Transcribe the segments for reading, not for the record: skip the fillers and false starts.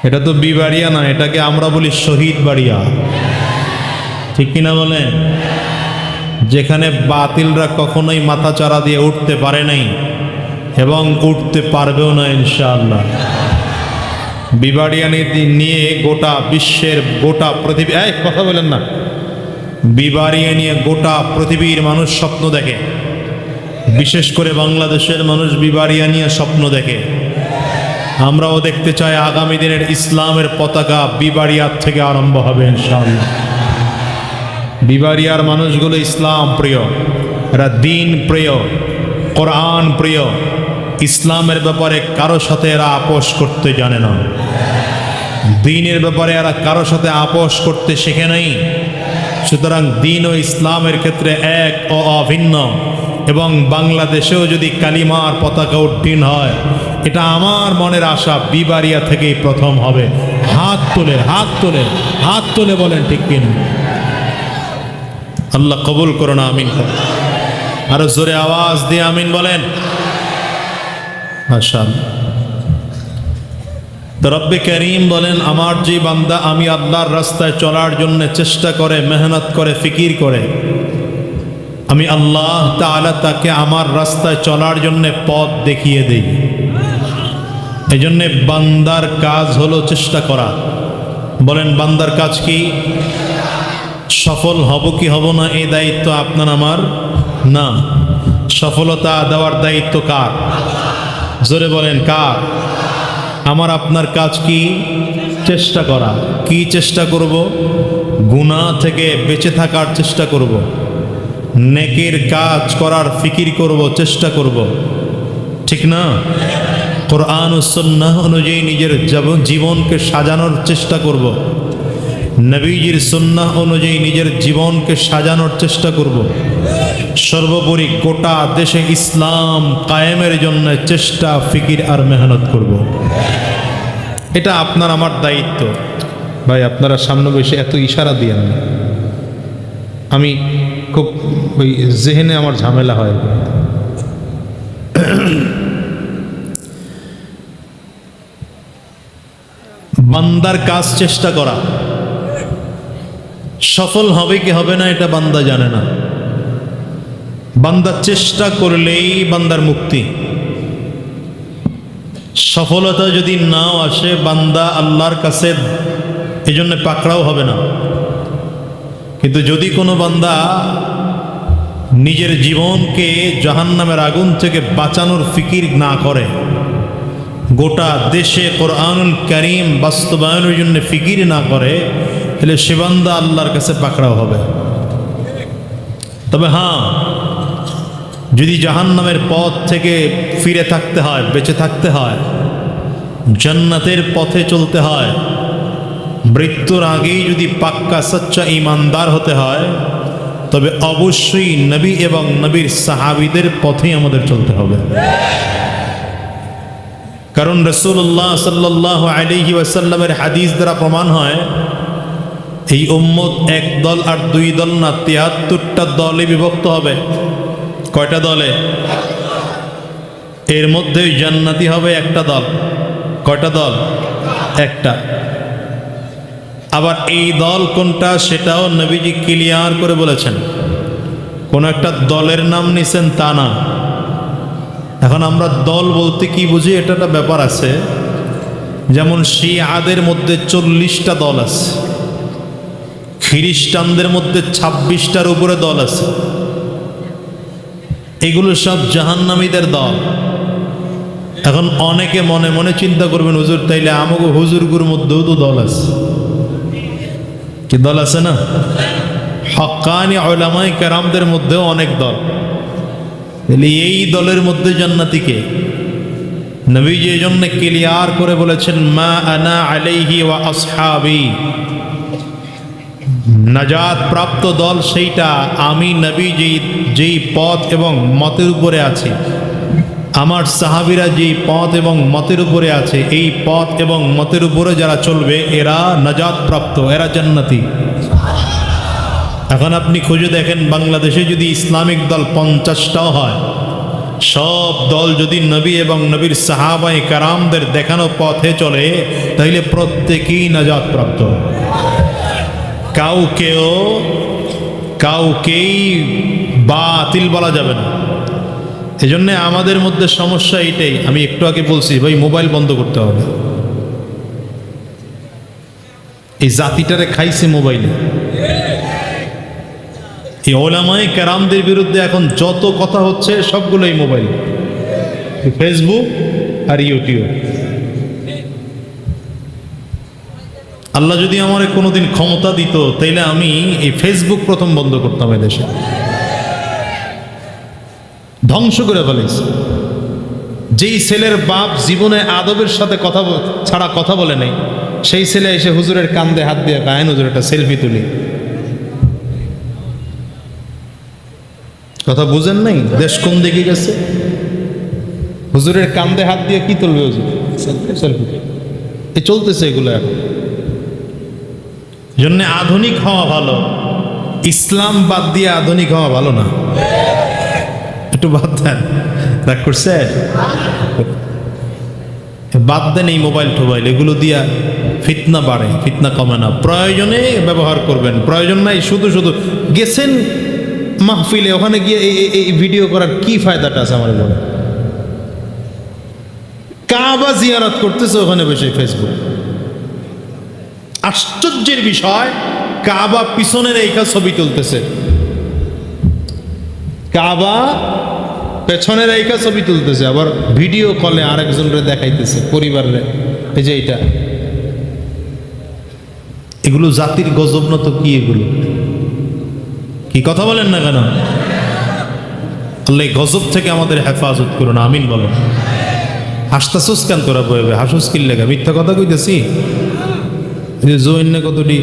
এটা তো বিবাড়িয়া না, এটাকে আমরা বলি শহীদ বাড়িয়া, ঠিক কিনা বলেন? যেখানে বাতিলরা কখনোই মাথা চারা দিয়ে উঠতে পারে নাই এবং উঠতে পারবেও না ইনশাআল্লাহ। বিবাড়িয়া নিয়ে গোটা বিশ্বের, গোটা পৃথিবী, কথা বলেন না, বিবাড়িয়া নিয়ে গোটা পৃথিবীর মানুষ স্বপ্ন দেখে, বিশেষ করে বাংলাদেশের মানুষ বিবাড়িয়া নিয়ে স্বপ্ন দেখে। আমরাও দেখতে চাই আগামী দিনের ইসলামের পতাকা বিবাড়িয়ার থেকে আরম্ভ হবে ইনশাআল্লাহ। বিবাড়িয়ার মানুষগুলো ইসলাম প্রিয়, এরা দিন প্রিয়, কোরআন প্রিয়, ইসলামের ব্যাপারে কারো সাথে এরা আপোষ করতে জানে না, দিনের ব্যাপারে এরা কারো সাথে আপোষ করতে শেখে নাই। সুতরাং দিন ও ইসলামের ক্ষেত্রে এক ও অভিন্ন। এবং বাংলাদেশেও যদি কালিমার পতাকা উড্ডীন হয়, এটা আমার মনের আশা বিবাড়িয়া থেকেই প্রথম হবে। হাত তুলে, হাত তুলে, হাত তুলে বলেন ঠিক কিনা? আল্লাহ কবুল করুন, আমিন। আরো জোরে আওয়াজ দিয়ে আমিন বলেন। মাশাআল্লাহ। তো রব্বে করিম বলেন, আমার যে বান্দা আমি আল্লাহর রাস্তায় চলার জন্য চেষ্টা করে, মেহনত করে, ফিকির করে, আমি আল্লাহ তাআলা তাকে আমার রাস্তায় চলার জন্য পথ দেখিয়ে দেই। এই জন্য বান্দার কাজ হলো চেষ্টা করা। বলেন বান্দার কাজ কি? সফল হব কি হব না এই দায়িত্ব আপনার আমার না, সফলতা দেওয়ার দায়িত্ব কার? জোরে বলেন কার? আমার আপনার কাজ কি? চেষ্টা করা। কি চেষ্টা করব? গুনাহ থেকে বেঁচে থাকার চেষ্টা করব, নেকির কাজ করার ফিকির করব, চেষ্টা করব, ঠিক না? কোরআন ও সুন্নাহ অনুযায়ী নিজের জীবনকে সাজানোর চেষ্টা করব, নবীজির সুন্নাহ অনুযায়ী নিজের জীবনকে সাজানোর চেষ্টা করব। সর্বোপরি গোটা দেশে ইসলাম কায়েমের জন্য চেষ্টা, ফিকির আর মেহনত করব। এটা আপনার আমার দায়িত্ব। ভাই আপনারা সামনে বসে এত ইশারা দিয়েন না, আমি খুব ওই জেহেনে আমার ঝামেলা হয়। বান্দার কাজ চেষ্টা করা, সফল হবে কি হবে না এটা বান্দা জানে না। বান্দা চেষ্টা করলেই বান্দার মুক্তি। সফলতা যদি নাও আসে, বান্দা আল্লাহর কাছে এজন্য পাকড়াও হবে না। কিন্তু যদি কোনো বান্দা নিজের জীবনকে জাহান্নামের আগুন থেকে বাঁচানোর ফিকির না করে, গোটা দেশে কোরআনুল কারীম বাস্তবায়নের জন্য ফিকির না করে, তাহলে সে বান্দা আল্লাহর কাছে পাকড়াও হবে। তবে হ্যাঁ, যদি জাহান্নামের পথ থেকে ফিরে থাকতে হয়, বেঁচে থাকতে হয়, জান্নাতের পথে চলতে হয়, মৃত্যুর আগেই যদি পাক্কা সচ্চা ঈমানদার হতে হয়, তবে অবশ্যই নবী এবং নবীর সাহাবীদের পথেই আমাদের চলতে হবে। কারণ রাসূলুল্লাহ সাল্লাল্লাহু আলাইহি ওয়াসাল্লামের হাদিস দ্বারা প্রমাণ হয়, এই উম্মত এক দল আর দুই দল না, ৭৩টা দলে বিভক্ত হবে। কয়টা দলে? এর মধ্যে জান্নাতি হবে একটা দল। কয়টা দল? একটা। আবার এই দল কোনটা সেটাও নবীজি ক্লিয়ার করে বলেছেন। কোন একটা দলের নাম নিছেন তা না। এখন আমরা দল বলতে কি বুঝি, এটা একটা ব্যাপার আছে। যেমন শিয়াদের মধ্যে 40টা দল আছে, খ্রিস্টানদের মধ্যে 26টার উপরে দল আছে। এগুলো সব জাহান্নামীদের দল। এখন অনেকে মনে মনে চিন্তা করবেন, হুজুর তাইলে আমাকে হুজুরগুর মধ্যেও তো দল আছে। কি দল আছে না? হক্কানি উলামায়ে কেরামদের মধ্যেও অনেক দল। তাহলে এই দলের মধ্যে জান্নাতি কে? নবীজি এই জন্য ক্লিয়ার করে বলেছেন, মা আনা আলাইহি ওয়া আসহাবি, নাজাত প্রাপ্ত দল সেইটা আমি নবী যেই পথ এবং মতের উপরে আছি, আমার সাহাবীরা যেই পথ এবং মতের উপরে আছে, এই পথ এবং মতের উপরে যারা চলবে এরা নাজাত প্রাপ্ত, এরা জান্নাতি। এখন আপনি খুঁজে দেখেন, বাংলাদেশে যদি ইসলামিক দল 50টাও হয়, সব দল যদি নবী এবং নবীর সাহাবায়ে কেরামদের দেখানো পথে চলে তাহলে প্রত্যেকেই নাজাত প্রাপ্ত। কাউকেই বাতিল বলা যাবে না। এজন্য আমাদের মধ্যে সমস্যা এটাই, আমি একটু আগে বলছি ভাই মোবাইল বন্ধ করতে হবে। এই জাতিটারে খাইছে মোবাইলে। এই ওলামায়ে কেরামদের বিরুদ্ধে এখন যত কথা হচ্ছে সবগুলোই মোবাইল, ফেসবুক আর ইউটিউব। আল্লাহ যদি আমার কোনোদিন ক্ষমতা দিত তাইলে আমি এই ফেসবুক প্রথম বন্ধ করতাম এদেশে, ধ্বংস করে ফেলেছি। যেই ছেলের বাপ জীবনে আদবের সাথে ছাড়া কথা বলে নাই, সেই ছেলে এসে হুজুরের কান্দে হাত দিয়ে কায়েন হুজুর একটা সেলফি তুলি। কথা বুঝেন নাই? দেশ কোন দিকে গেছে? হুজুরের কান্দে হাত দিয়ে কি তুলবে হুজুর? সেলফি। এ চলতেছে এগুলো এখন। জন্য আধুনিক হওয়া ভালো, ইসলাম বাদ দিয়ে আধুনিক হওয়া ভালো না। একটু বাদ দেন, রাগ করছে? বাদ দেন এই মোবাইল টোবাইল, এগুলো দিয়া ফিতনা বাড়ে, ফিতনা কমে না। প্রয়োজনে ব্যবহার করবেন, প্রয়োজন নাই শুধু শুধু গেছেন মাহফিলে, ওখানে গিয়ে এই ভিডিও করার কি ফায়দাটা আছে আমার বলে? কাবা জিয়ারত করতেছে ওখানে বসে ফেসবুক। আশ্চর্যের বিষয়, কাবা পিছনের এইটা ছবি তুলতেছে, কাবা পেছনের এইটা ছবি তুলতেছে, আবার ভিডিও কলে আরেকজনরে দেখাইতেছে পরিবারে। এই যে এটা, এগুলো জাতির গজব না তো কি? এগুলো কি কথা বলেন না কেন? আল্লাহ গজব থেকে আমাদের হেফাজত করুন, আমিন বলো। হাসতাছুস কেন তোরা বইবে? হাসুস কি লেখা? মিথ্যা কথা কইতেছি? জৈন্য কতটি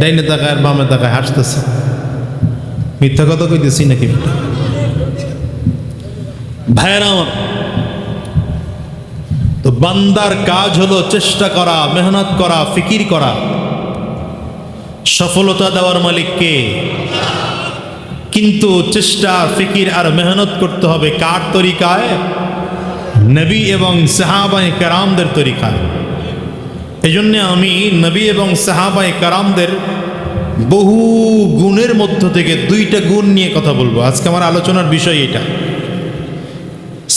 ডাইনে তাকায় আর বামে তাকায় হাসতেছে, মিথ্যা কথা কইতেছি নাকি? ভাইয়েরা আমার, তো বান্দার কাজ হলো চেষ্টা করা, মেহনত করা, ফিকির করা। সফলতা দেওয়ার মালিক কে? কিন্তু চেষ্টা, ফিকির আর মেহনত করতে হবে কার তরিকায়? নবী এবং সাহাবায়ে কেরামদের তরিকায়। এই জন্যে আমি নবী এবং সাহাবায়ে কেরামদের বহু গুণের মধ্য থেকে দুইটা গুণ নিয়ে কথা বলবো। আজকে আমার আলোচনার বিষয় এটা।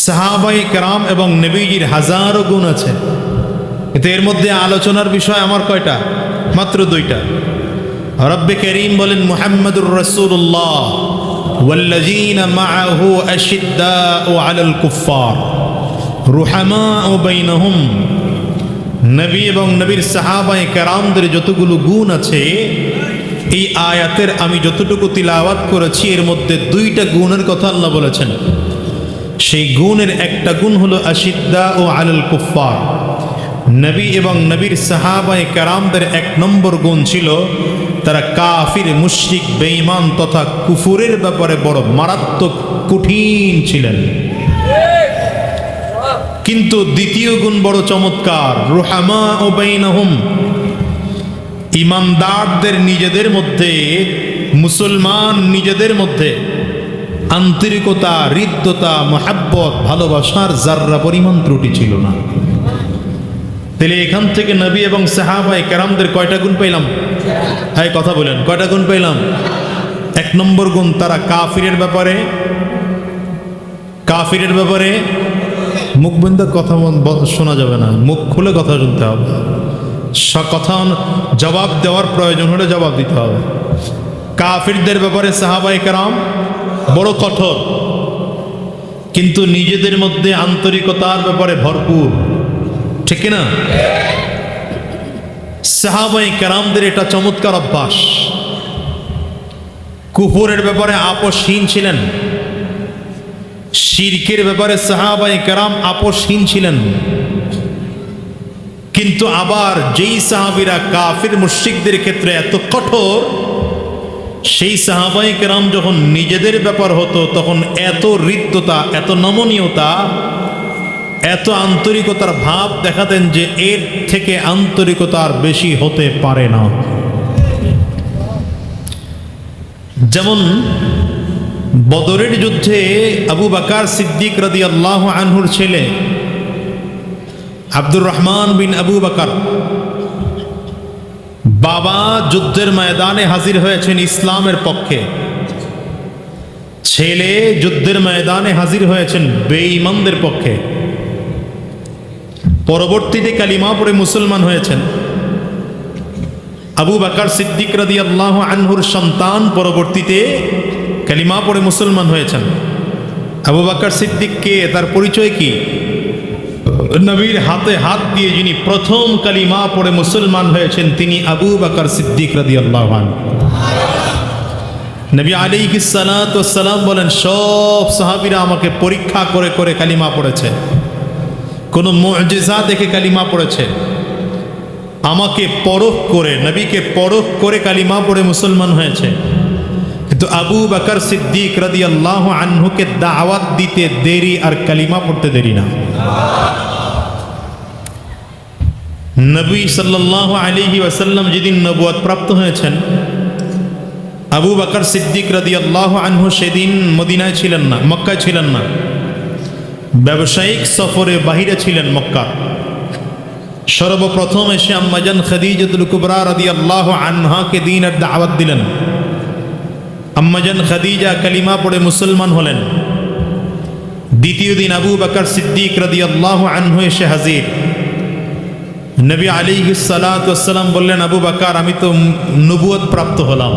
সাহাবায়ে কেরাম এবং নবীজির হাজারো গুণ আছে, কিন্তু এর মধ্যে আলোচনার বিষয় আমার কয়টা? মাত্র দুইটা। রব্বে করিম বলেন মুহাম্মাদুর রাসূলুল্লাহ ওয়াল্লাযীনা মাআহু আশিদ্দাউ আলাল কুফফার রুহামাউ বাইনাহুম। নবী এবং নবীর সাহাবায়ে কেরামদের যতগুলো গুণ আছে, এই আয়াতের আমি যতটুকু তিলাওয়াত করেছি এর মধ্যে দুইটা গুণের কথা আল্লাহ বলেছেন। সেই গুণের একটা গুণ হলো আশিদ্দাউ আলাল কুফফার। নবী এবং নবীর সাহাবায়ে কেরামদের এক নম্বর গুণ ছিল তারা কাফির, মুশরিক, বেঈমান তথা কুফুরের ব্যাপারে বড় মারাত্মক কঠিন ছিলেন। কিন্তু দ্বিতীয় গুণ বড় চমৎকার, রুহামাউ বাইনাহুম। ইমানদারদের নিজেদের মধ্যে, মুসলমান নিজেদের মধ্যে আন্তরিকতা, হৃদ্যতা, মহাব্বত, ভালোবাসার যাররা পরিমাণ ত্রুটি ছিল না। তাহলে এখান থেকে নবী এবং সাহাবায়ে কেরামদের কয়টা গুণ পেলাম? হ্যাঁ, কথা বলেন, কয়টা গুণ পেলাম? এক নম্বর গুণ, তারা কাফিরের ব্যাপারে মুখ বন্ধ কথা শোনা যাবে না, মুখ খুলে কথা শুনতে হবে। কথা জবাব দেওয়ার প্রয়োজন হলে জবাব দিতে হবে। কাফিরদের ব্যাপারে সাহাবায়ে কেরাম বড় কঠোর, কিন্তু নিজেদের মধ্যে আন্তরিকতার ব্যাপারে ভরপুর, ঠিক না? সাহাবায়ে কেরামদের এটা চমৎকার অভ্যাস। কুফরের ব্যাপারে আপোষহীন ছিলেন, শিরকের ব্যাপারে সাহাবায়ে কেরাম আপোষহীন ছিলেন। কিন্তু আবার যেই সাহাবীরা কাফির মুশরিকদের ক্ষেত্রে এত কঠোর, সেই সাহাবায়ে কেরাম যখন নিজেদের ব্যাপার হতো তখন এত হৃদ্যতা, এত নমনীয়তা, এত আন্তরিকতার ভাব দেখাতেন যে এর থেকে আন্তরিকতার বেশি হতে পারে না। যেমন বদরের যুদ্ধে আবু বকর সিদ্দিক রাদিয়াল্লাহু আনহুর ছেলে আব্দুর রহমান বিন আবু বকর বাবা যুদ্ধের ময়দানে হাজির হয়েছেন ইসলামের পক্ষে, ছেলে যুদ্ধের ময়দানে হাজির হয়েছেন বেঈমানদের পক্ষে। পরবর্তীতে কালিমা পড়ে মুসলমান হয়েছেন। আবু বকর সিদ্দিক রাদিয়াল্লাহু আনহুর সন্তান পরবর্তীতে কালিমা পড়ে মুসলমান হয়েছেন। আবু বকর সিদ্দিক কে, তার পরিচয় কি? নবীর হাতে হাত দিয়ে যিনি প্রথম কালিমা পড়ে মুসলমান হয়েছেন তিনি আবু বকর সিদ্দিক রাদিয়াল্লাহু আনহু। নবী আলাইহিস সালাতু ওয়াস সালাম বলেন, সব সাহাবীরা আমাকে পরীক্ষা করে করে কালিমা পড়েছে, কোন মুজিজা দেখে কালিমা পড়েছে, আমাকে পরখ করে, নবীকে পরখ করে কালিমা পড়ে মুসলমান হয়েছে। কিন্তু আবু বকর সিদ্দিক রাদিয়াল্লাহু আনহুকে দাওয়াত দিতে দেরি আর কালিমা পড়তে দেরি না। নবী সাল্লাল্লাহু আলাইহি ওয়াসাল্লাম যেদিন নবুয়ত প্রাপ্ত হয়েছেন, আবু বকর সিদ্দিক রাদিয়াল্লাহু আনহু সেদিন মদিনায় ছিলেন না, মক্কায় ছিলেন না, ব্যবসায়িক সফরে বাহিরে ছিলেন মক্কা। সর্বপ্রথম এসে আম্মাজান খাদিজাতুল কুবরা রাদিয়াল্লাহু আনহাকে দ্বীনের দাওয়াত দিলেন। আম্মাজান খাদিজা কালিমা পড়ে মুসলমান হলেন। দ্বিতীয় দিন আবু বকর সিদ্দিক রাদিয়াল্লাহু আনহু এসে হাজির। নবী আলাইহিস সালাতু ওয়াস সালাম বললেন, আবু বকর আমি তো নবুয়ত প্রাপ্ত হলাম।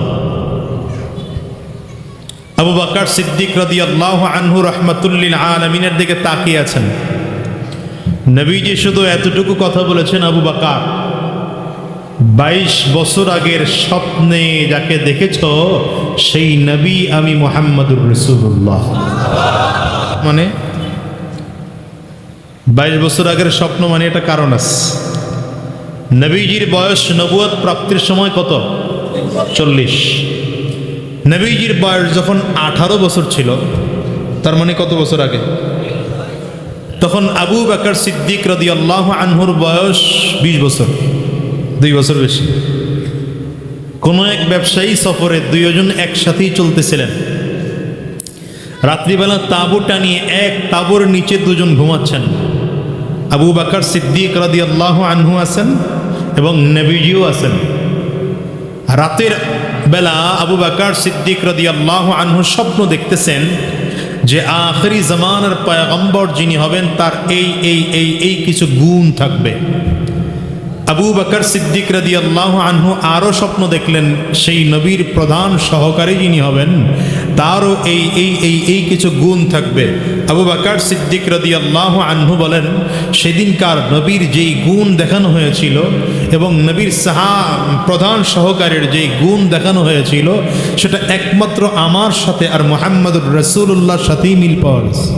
আবু বকর সিদ্দিক রাদিয়াল্লাহু আনহু রাহমাতুল লিল আলামিনের দিকে তাকিয়ে আছেন। নবীজি শুধু এতটুকু কথা বলেছেন, আবু বকর 22 বছর আগের স্বপ্নে যাকে দেখেছ সেই নবী আমি মুহাম্মদুর রাসূলুল্লাহ। মানে 22 বছর আগের স্বপ্ন, মানে এটা কারণ আছে। নবীজির বয়স নবুয়ত প্রাপ্তির সময় কত? 40। নবীজির বয়স যখন 18 বছর ছিল, তার মানে কত বছর আগে? তখন আবু বকর সিদ্দিক রাদিয়াল্লাহু আনহুর বয়স 20 বছর, 2 বছর বেশি। কোন এক ব্যবসায়ী সফরে দুইজন একসাথেই চলতেছিলেন। রাত্রিবেলা তাঁবু টানিয়ে এক তাঁবুর নিচে দুজন ঘুমাচ্ছেন। আবু বকর সিদ্দিক রাদিয়াল্লাহু আনহু আছেন এবং নবীজিও আছেন। রাতের বেলা আবু বকর সিদ্দিক রাদিয়াল্লাহু আনহু স্বপ্ন দেখতেছেন যে আখিরি জামানার পয়গম্বর যিনি হবেন তার এই কিছু গুণ থাকবে। আবু বকর সিদ্দিক রাদিয়াল্লাহু আনহু আরও স্বপ্ন দেখলেন সেই নবীর প্রধান সহকারী যিনি হবেন তারও এই কিছু গুণ থাকবে। আবু বকর সিদ্দিক রাদিয়াল্লাহু আনহু বলেন, সেদিনকার নবীর যেই গুণ দেখানো হয়েছিল এবং নবীর প্রধান সহকারীর যেই গুণ দেখানো হয়েছিল সেটা একমাত্র আমার সাথে আর মুহাম্মদুর রাসূলুল্লাহর সাথেই মিল পাওয়া গেছে।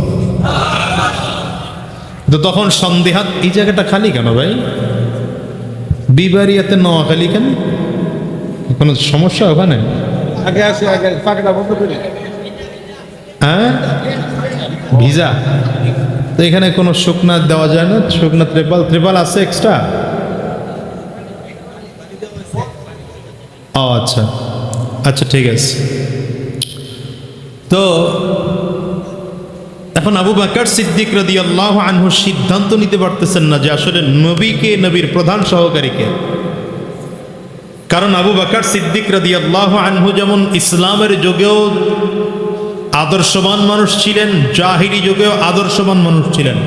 তো তখন সন্দেহাত, এই জায়গাটা খালি কেন ভাই? বিবারিয়াতে নোয়াখালী কেন? কোনো সমস্যা ওখানে? আগে আসে, আগে ফাঁকটা বন্ধ করে। হ্যাঁ, ভিজা তো এখানে কোনো শুকনা দেওয়া যায় না? শুকনা ত্রিপাল আছে এক্সট্রা? ও আচ্ছা আচ্ছা, ঠিক আছে। তো এখন আবু বকর সিদ্দিক রাদিয়াল্লাহু আনহু সিদ্ধান্ত নিতে পারতেছেন না যে আসলে নবীকে, নবীর প্রধান সহকারীকে। কারণ আবু বকর সিদ্দিক রাদিয়াল্লাহু আনহু যেমন ইসলামের যুগেও আদর্শবান মানুষ ছিলেন, জাহিলি যুগেও আদর্শবান মানুষ ছিলেন।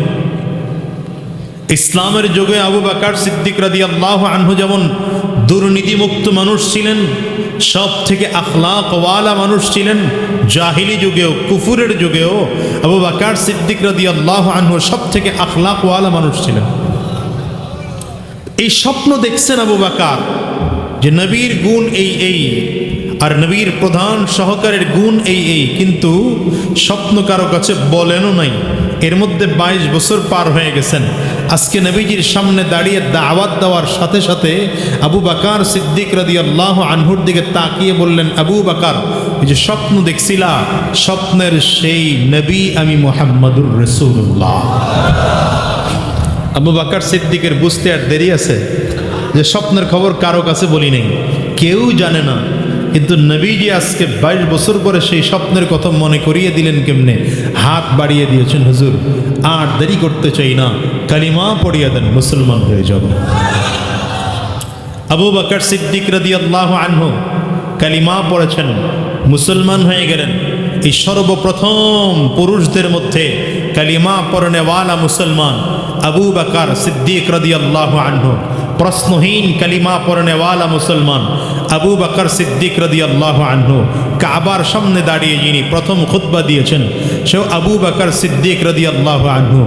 ইসলামের যুগে আবু বকর সিদ্দিক রাদিয়াল্লাহু আনহু যেমন দুর্নীতিমুক্ত মানুষ ছিলেন, সব থেকে আখলাকওয়ালা মানুষ ছিলেন, জাহিলি যুগেও, কুফুরের যুগেও আবু বকর সিদ্দিক রাদিয়াল্লাহু আনহু সব থেকে আখলাকওয়ালা মানুষ ছিলেন। এই স্বপ্ন দেখছেন আবু বকর যে নবীর গুণ এই আর নবীর প্রধান সহকারীর গুণ এই, কিন্তু স্বপ্ন কারো কাছে বলেনও নাই। এর মধ্যে 22 বছর পার হয়ে গেছেন। আজকে নবীজির সামনে দাঁড়িয়ে দাওয়াত দেওয়ার সাথে সাথে আবু বকর সিদ্দিক রাদিয়াল্লাহু আনহুর দিকে তাকিয়ে বললেন, আবু বকর এই যে স্বপ্ন দেখছিলা, স্বপ্নের সেই নবী আমি মুহাম্মদুর রাসূলুল্লাহ। আবু বকর সিদ্দিকের বুঝতে আর দেরি আছে যে স্বপ্নের খবর কারো কাছে বলি নাই, কেউ জানে না। কিন্তু নবীজি আজকে 22 বছর পরে সেই স্বপ্নের কথা মনে করিয়ে দিলেন কেমনে? হাত বাড়িয়ে দিয়েছেন, হুজুর আর দেরি করতে চাই না, কালিমা পড়িয়ে দেন, মুসলমান হয়ে যাব। আবু বকর সিদ্দিক রাদিয়াল্লাহু আনহু কালিমা পড়েছেন, মুসলমান হয়ে গেলেন। এই সর্বপ্রথম পুরুষদের মধ্যে কালিমা পড়নেওয়ালা মুসলমান আবু বকর সিদ্দিক রাদিয়াল্লাহু আনহু। প্রশ্নহীন কালিমা পড়নেওয়ালা মুসলমান আবু বকর সিদ্দিক রাদিয়াল্লাহু আনহু। কাবার সামনে দাঁড়িয়ে যিনি প্রথম খুতবা দিয়েছেন সেও আবু বকর সিদ্দিক রাদিয়াল্লাহু আনহু।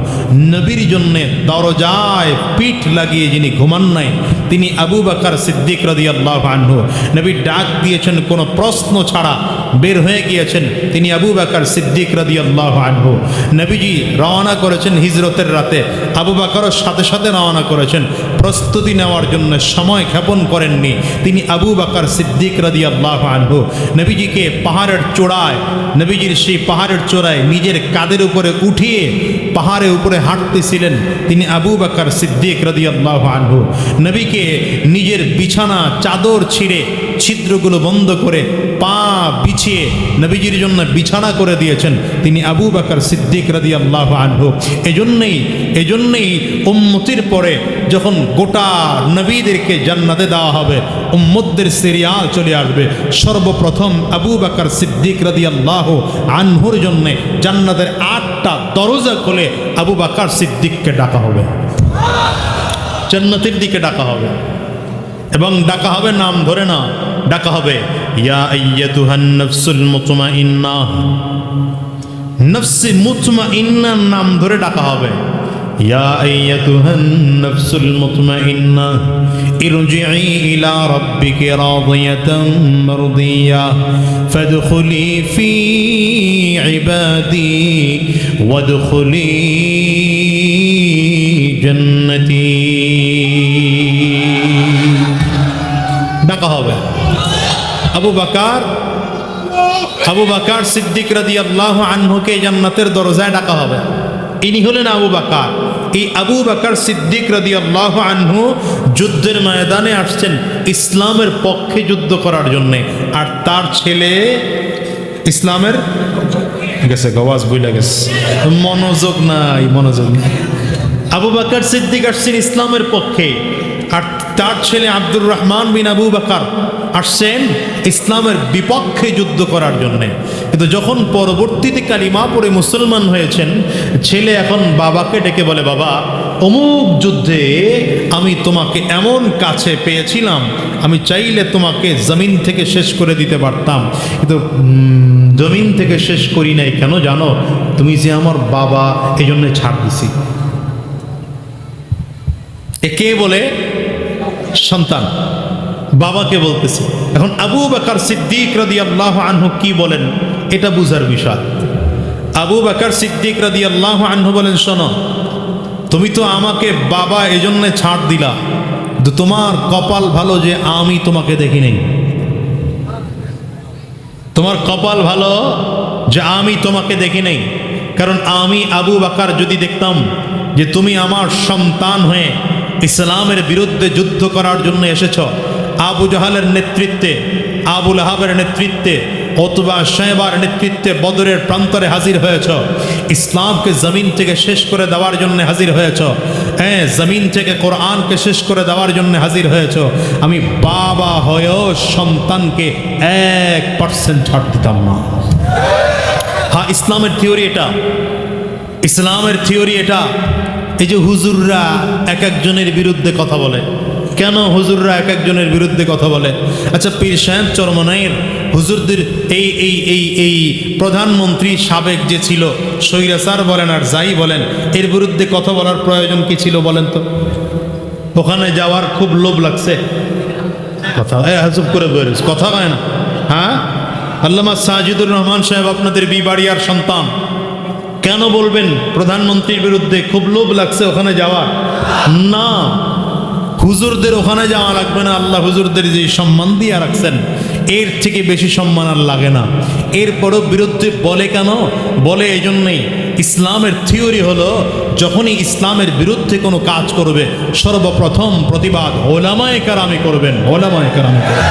নবীর জন্যে দরজায় পিঠ লাগিয়ে যিনি ঘুমান নাই তিনি আবু বকর সিদ্দিক রাদিয়াল্লাহু আনহু। নবী ডাক দিয়েছেন কোনো প্রশ্ন ছাড়া, বের হয়ে গিয়েছেন তিনি আবু বকর সিদ্দিক রাদিয়াল্লাহু আনহু। নবীজি রওনা করেছেন হিজরতের রাতে, আবু বকরও সাথে সাথে রওনা করেছেন। প্রস্তুতি নেওয়ার জন্য সময় ক্ষেপণ করেননি তিনি আবু বকর সিদ্দিক রাদিয়াল্লাহু আনহু। নবীজিকে পাহাড়ের চূড়ায়, নবীজির সেই পাহাড়ের চূড়ায় নিজের কাঁধের উপরে উঠিয়ে পাহাড়ের উপরে হাঁটতেছিলেন তিনি আবু বকর সিদ্দিক রাদিয়াল্লাহু আনহু। নবীকে নিজের বিছানা চাদর ছিঁড়ে ছিদ্রগুলো বন্ধ করে পা বিছিয়ে নবীজির জন্য বিছানা করে দিয়েছেন তিনি আবু বকর সিদ্দিক রাদিয়াল্লাহু আনহু। এজন্যই উম্মতির পরে যখন গোটা নবীদেরকে জান্নাতে দেওয়া হবে, উম্মতদের সিরিয়াল চলে আসবে, সর্বপ্রথম আবু বকর সিদ্দিক রাদিয়াল্লাহু আনহুর জন্য জান্নাতের 8টা দরজা খুলে আবু বকর সিদ্দিককে ডাকা হবে, জান্নাতের দিকে ডাকা হবে। এবং ডাকা হবে নাম ধরে না, ডাকা হবে ইয়া আইয়াতুহান নাফসুল মুতমাইন্নাহ। নফসে মুতমাইন্নার নাম ধরে ডাকা হবে, ইয়া আইয়াতুহান নাফসুল মুতমাইন্নাহ ইরজিই ইলা রাব্বিকি রাদিয়াতাম মারদিয়া ফাদখুলি ফি ইবাদি ওয়াদখুলি জান্নাতি। ডাকা হবে আবু বকর সিদ্দিক রাদিয়াল্লাহু আনহুকে জান্নাতের দরজায় ডাকা হবে। ইনি হলেন আবু বকর। এই আবু বকর সিদ্দিক রাদিয়াল্লাহু আনহু যুদ্ধের ময়দানে আসছেন ইসলামের পক্ষে যুদ্ধ করার জন্য, আর তার ছেলে ইসলামের গেছে গওয়াজ বইলা গেছে, মনোযোগ নাই। আবু বকর সিদ্দিক আসছেন ইসলামের পক্ষে, আর তার ছেলে আব্দুর রহমান বিন আবু বকর আসছেন ইসলামের বিপক্ষে যুদ্ধ করার জন্য। কিন্তু যখন পরবর্তীতে কালিমা পড়ে মুসলমান হয়েছেন, ছেলে এখন বাবাকে ডেকে বলে, বাবা অমুক যুদ্ধে আমি তোমাকে এমন কাছে পেয়েছিলাম, আমি চাইলে তোমাকে জমিন থেকে শেষ করে দিতে পারতাম, কিন্তু জমিন থেকে শেষ করি নাই। কেন জানো? তুমি যে আমার বাবা, এই জন্য ছাড় দিছি। একে বলে সন্তান, বাবাকে বলতেছে। এখন আবু বকর সিদ্দিক রাদিয়াল্লাহু আনহু কি বলেন এটা বুঝার বিষয়। আবু বকর সিদ্দিক রাদিয়াল্লাহু আনহু বলেন, শোনো, তুমি তো আমাকে বাবা এজন্য ছাড় দিলা, কিন্তু তোমার কপাল ভালো যে আমি তোমাকে দেখি নাই। তোমার কপাল ভালো যে আমি তোমাকে দেখি নাই, কারণ আমি আবু বকর যদি দেখতাম যে তুমি আমার সন্তান হয়ে ইসলামের বিরুদ্ধে যুদ্ধ করার জন্য এসেছ, আবু জাহালের নেতৃত্বে, আবু লাহাবের নেতৃত্বে, অতবা শায়বার নেতৃত্বে বদরের প্রান্তরে হাজির হয়েছ, ইসলামকে জমিন থেকে শেষ করে দেওয়ার জন্য হাজির হয়েছ, হ্যাঁ জমিন থেকে কোরআনকে শেষ করে দেওয়ার জন্য হাজির হয়েছ, আমি বাবা হয়েও সন্তানকে 1% ছাড় দিতাম না। হ্যাঁ, ইসলামের থিওরি এটা, ইসলামের থিওরি এটা। এই যে হুজুররা এক একজনের বিরুদ্ধে কথা বলে, কেন হুজুররা এক একজনের বিরুদ্ধে কথা বলে? আচ্ছা, পীর সাহেব চরমনাইয়ের হুজুরদের এই প্রধানমন্ত্রী সাবেক যে ছিল, স্বৈরাচার বলেন আর যাই বলেন, এর বিরুদ্ধে কথা বলার প্রয়োজন কি ছিল বলেন তো? ওখানে যাওয়ার খুব লোভ লাগছে, কথা হাজুব করে বেরোস, কথা হয় না। হ্যাঁ, আল্লামা সাজিদুর রহমান সাহেব আপনাদের বিবাড়িয়ার সন্তান, কেন বলবেন প্রধানমন্ত্রীর বিরুদ্ধে? খুব লোভ লাগছে ওখানে যাওয়ার? না, হুজুরদের ওখানে যাওয়া লাগবে না। আল্লাহ হুজুরদের যে সম্মান দিয়ে রাখছেন, এর থেকে বেশি সম্মান আর লাগে না। এরপরও বিরুদ্ধে বলে কেন? বলে এই জন্যেই, ইসলামের থিওরি হলো যখনই ইসলামের বিরুদ্ধে কোনো কাজ করবে, সর্বপ্রথম প্রতিবাদ ওলামায়ে কেরামে করবেন, ওলামায়ে কেরামে করবেন।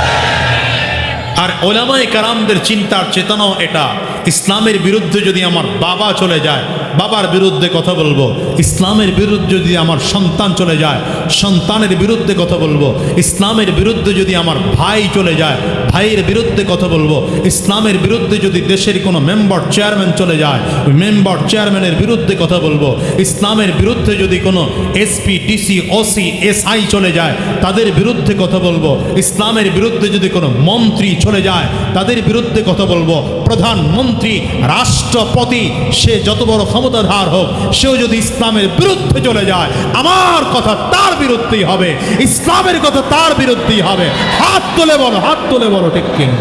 আর ওলামায়ে কেরামদের চিন্তার চেতনাও এটা, ইসলামের বিরুদ্ধে যদি আমার বাবা চলে যায়, বাবার বিরুদ্ধে কথা বলবো। ইসলামের বিরুদ্ধে যদি আমার সন্তান চলে যায়, সন্তানের বিরুদ্ধে কথা বলবো। ইসলামের বিরুদ্ধে যদি আমার ভাই চলে যায়, ভাইয়ের বিরুদ্ধে কথা বলবো। ইসলামের বিরুদ্ধে যদি দেশের কোনো মেম্বার চেয়ারম্যান চলে যায়, ওই মেম্বার চেয়ারম্যানের বিরুদ্ধে কথা বলবো। ইসলামের বিরুদ্ধে যদি কোনো এসপি, ডিসি, ওসি, এসআই চলে যায়, তাদের বিরুদ্ধে কথা বলবো। ইসলামের বিরুদ্ধে যদি কোনো মন্ত্রী চলে যায়, তাদের বিরুদ্ধে কথা বলবো। প্রধানমন্ত্রী, রাষ্ট্রপতি, সে যত বড় ক্ষমতাধার হোক, সেও যদি ইসলামের বিরুদ্ধে চলে যায়, আমার কথা তার বিরুদ্ধেই হবে, ইসলামের কথা তার বিরুদ্ধেই হবে। হাত তুলে বলো, হাত তুলে বলো, ঠিক কিনা?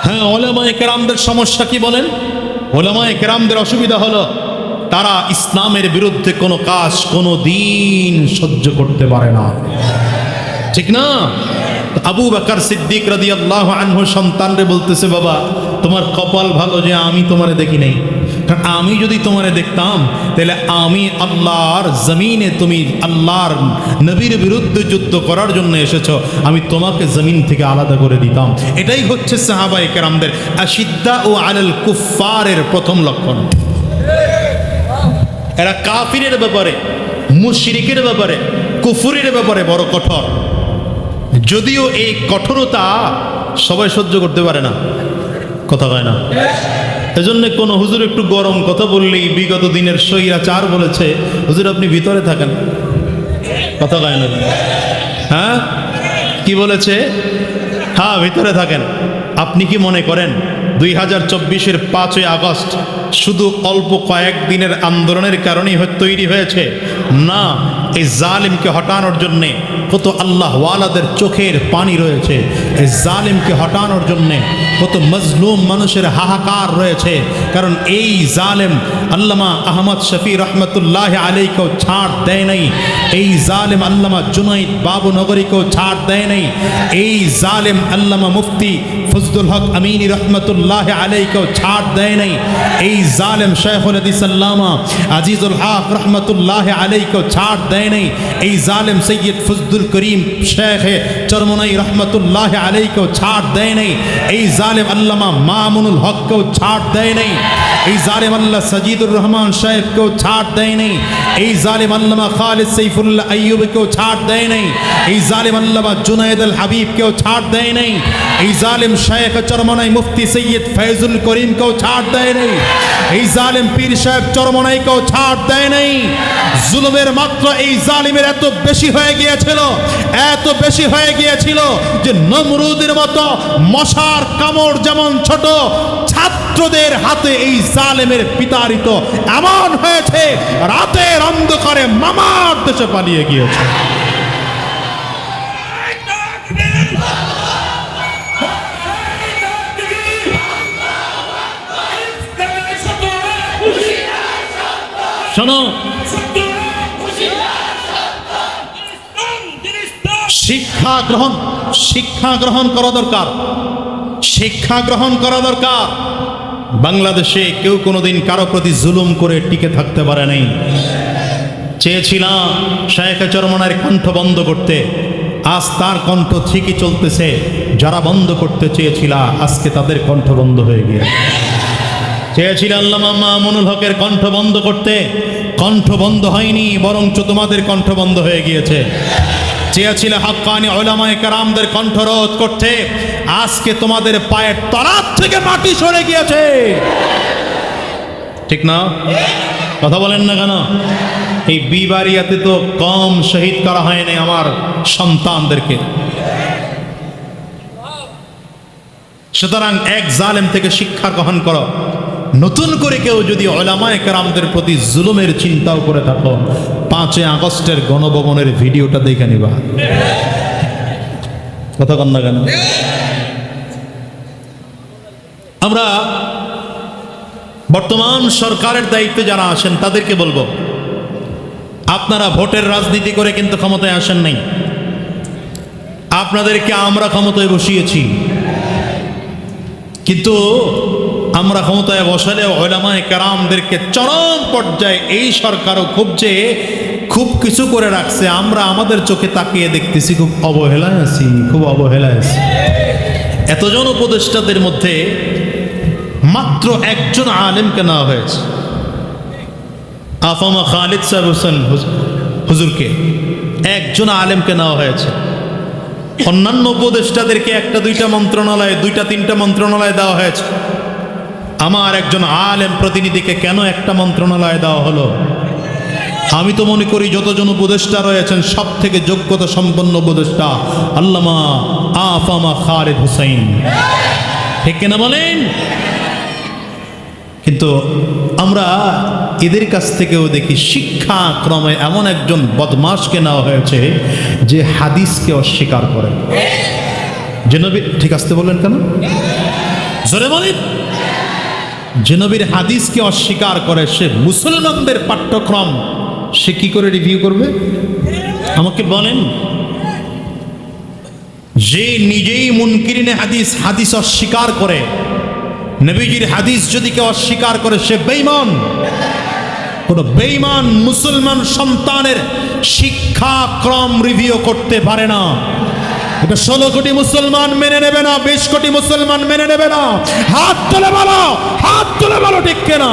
হ্যাঁ, ওলামায়ে কেরামদের সমস্যা কি বলেন? ওলামায়ে কেরামদের অসুবিধা হলো তারা ইসলামের বিরুদ্ধে কোনো কাজ কোনো দিন সহ্য করতে পারে না, ঠিক না? আবু বকর সিদ্দিক রাদিয়াল্লাহু আনহু সন্তানরে বলতেছে, বাবা তোমার কপাল ভালো যে আমি তোমারে দেখি নাই, কারণ আমি যদি তোমারে দেখতাম তাহলে আমি আল্লাহর জমিনে, তুমি আল্লাহর নবীর বিরুদ্ধে যুদ্ধ করার জন্য এসেছো, আমি তোমাকে জমিন থেকে আলাদা করে দিতাম। এটাই হচ্ছে সাহাবায়ে কেরামদের আশিদ্দা ও আলাল কুফফারের প্রথম লক্ষণ। এরা কাফিরের ব্যাপারে, মুশরিকের ব্যাপারে, কুফুরের ব্যাপারে বড় কঠোর। যদিও এই কঠোরতা সবাই সহ্য করতে পারে না, কথা কয় না। এজন্য কোন হুজুর একটু গরম কথা বললেই বিগত দিনের স্বৈরাচার বলেছে, হুজুর আপনি ভিতরে থাকেন, কথা কয় না। হ্যাঁ, কি বলেছে? হ্যাঁ, ভিতরে থাকেন। আপনি কি মনে করেন 2024-এর 5ই আগস্ট শুধু অল্প কয়েকদিনের আন্দোলনের কারণেই তৈরি হয়েছে? না, এই জালিমকে হটানোর জন্যে কত আল্লাহওয়ালাদের চোখের পানি রয়েছে। এই জালিমকে হটানোর জন্যে কত মজলুম মানুষের হাহাকার রয়েছে। কারণ এই জালেম আল্লামা আহমদ শফি রহমতুল্লাহ আলাইকেও ছাড় দেয় নাই। এই জালেম আল্লামা জুনাইদ বাবু নগরীকেও ছাড় দেয় নাই। এই জালেম আল্লামা মুফতি ফজলুল হক আমিনী রহমতুল্লাহ আলাইকেও ছাড় দেয় নাই। এই জালেম শেখুল হাদিস আল্লামা আজিজুল হক রহমতুল্লাহ আলাইকেও ছাড় দেয় নাই। এই জালেম সৈয়দ ফজলুল করিম শেখ চরমনাই রহমতুল্লাহ আলাইকেও ছাড় দেয় নাই। এই জালেম আল্লামা মামুনুল হককেও ছাড় দেয় নাই। এই জালেম আল্লাহ সাজিদুর রহমান সাহেবকেও ছাড় দেয় নাই। এই জালেম আল্লামা খালিদ সাইফুল্লাহ আইয়ুবকেও ছাড় দেয় নাই। এই জালেম আল্লামা জুনায়েদ আল হাবিবকেও ছাড় দেয় নাই। এই জালেম শেখ চরমনাই মুফতি সৈয়দ ফয়জুল করিমকেও ছাড় দেয় নাই। এই জালেম পীর সাহেব চরমনাইকেও ছাড় দেয় নাই। জুলুমের মাত্রা এই জালিমের এত বেশি হয়ে গিয়েছিল, এত বেশি হয়ে গিয়েছিল যে নমরুদের মতো মশার কামড় যেমন ছোট, ছাত্রদের হাতে এই জালেমের বিতাড়িত এমন হয়েছে রাতের অন্ধকারে মামার দেশে পালিয়ে গিয়েছে। শোনো, শিক্ষা গ্রহণ করা দরকার, শিক্ষা গ্রহণ করা দরকার। বাংলাদেশে কেউ কোনোদিন কারো প্রতি জুলুম করে টিকে থাকতে পারে নাই। চেয়েছিলাম শেখ চরমনাইয়ের কণ্ঠ বন্ধ করতে, আজ তার কণ্ঠ ঠিকই চলতেছে। যারা বন্ধ করতে চেয়েছিল আজকে তাদের কণ্ঠ বন্ধ হয়ে গিয়েছে। চেয়েছিল আল্লামা মামুনুল হকের কণ্ঠ বন্ধ করতে, কণ্ঠ বন্ধ হয়নি, বরঞ্চ তোমাদের কণ্ঠ বন্ধ হয়ে গিয়েছে। চেয়েছিল হাক্কানি উলামায়ে কেরামদের কণ্ঠরোধ করতে, আজকে তোমাদের পায়ের তলার থেকে মাটি সরে গিয়েছে। ঠিক না? কথা বলেন না কেন? এই বিবারিয়াতে তো কম শহীদ করা হয়নি আমার সন্তানদেরকে। সুতরাং এক জালেম থেকে শিক্ষা গ্রহণ করো। নতুন করে কেউ যদি উলামায়ে কেরামদের প্রতি জুলুমের চিন্তাও করে থাকো, 5ই আগস্টের গণভবনের ভিডিওটা দেখে নিবা। কথা কন না কেন? আমরা বর্তমান সরকারের দায়িত্বে যারা আছেন তাদেরকে বলবো, আপনারা ভোটের রাজনীতি করে কিন্তু ক্ষমতায় আসেন নাই। আপনাদেরকে আমরা ক্ষমতায় বসিয়েছি, কিন্তু আমরা ক্ষমতায় বসালে উলামায়ে কেরামদেরকে চরম পর্যায়ে এই সরকারও খুব কিছু করে রাখছে। আমরা আমাদের চোখে তাকিয়ে দেখতেছি, খুব অবহেলায় আছি, খুব অবহেলায় আছি। এতজন উপদেষ্টাদের মধ্যে মাত্র একজন আলেমকে নেওয়া হয়েছে, আফামা খালিদ সাহেব হোসেন হুজুরকে, একজন আলেমকে নেওয়া হয়েছে। অন্যান্য উপদেষ্টাদেরকে একটা দুইটা মন্ত্রণালয়, দুইটা তিনটা মন্ত্রণালয় দেওয়া হয়েছে। আমার একজন আলেম প্রতিনিধিকে কেন একটা মন্ত্রণালয় দেওয়া হলো? আমি তো মনে করি যতজন উপদেষ্টা রয়েছেন সব থেকে যোগ্যতা সম্পন্ন উপদেষ্টা আল্লামা আফামা খালিদ হোসেন, ঠিক কিনা বলেন? কিন্তু আমরা এদের কাছ থেকেও দেখি শিক্ষাক্রমে এমন একজন বদমাশকে নেওয়া হয়েছে যে হাদিসকে অস্বীকার করে। যে নবী, ঠিক আসতে বললেন কেন? জোরে বলেন। যে নবীর হাদিসকে অস্বীকার করে সে মুসলমানদের পাঠ্যক্রম সে কি করে রিভিউ করবে? আমাকে বলেন। যে নিজেই মুনকিরিনে হাদিস অস্বীকার করে, নবীজির হাদিস যদি কেউ অস্বীকার করে সে বেঈমান। কোন বেঈমান মুসলমান সন্তানের শিক্ষাক্রম রিভিউ করতে পারে না। এটা 16 কোটি মুসলমান মেনে নেবে না, 20 কোটি মুসলমান মেনে নেবে না। হাত তুলে বলো, হাত তুলে বলো, ঠিক কিনা?